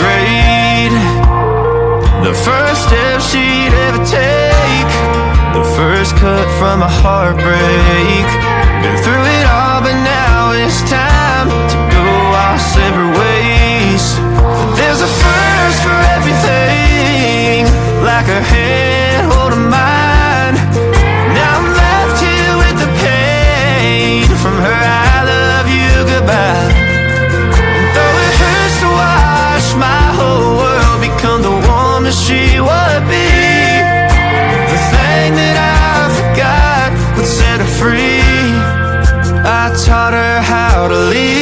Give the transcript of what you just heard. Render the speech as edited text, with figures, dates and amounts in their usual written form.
grade, the first step she'd ever take, the first cut from a heartbreak. Been through it all, but now it's time to go our separate ways. But there's a first for everything, like her hand holding mine. Now I'm left here with the pain from her I love you goodbye. And though it hurts to watch my whole world become the woman she would be, the thing that I forgot would set her free. I taught her how to leave.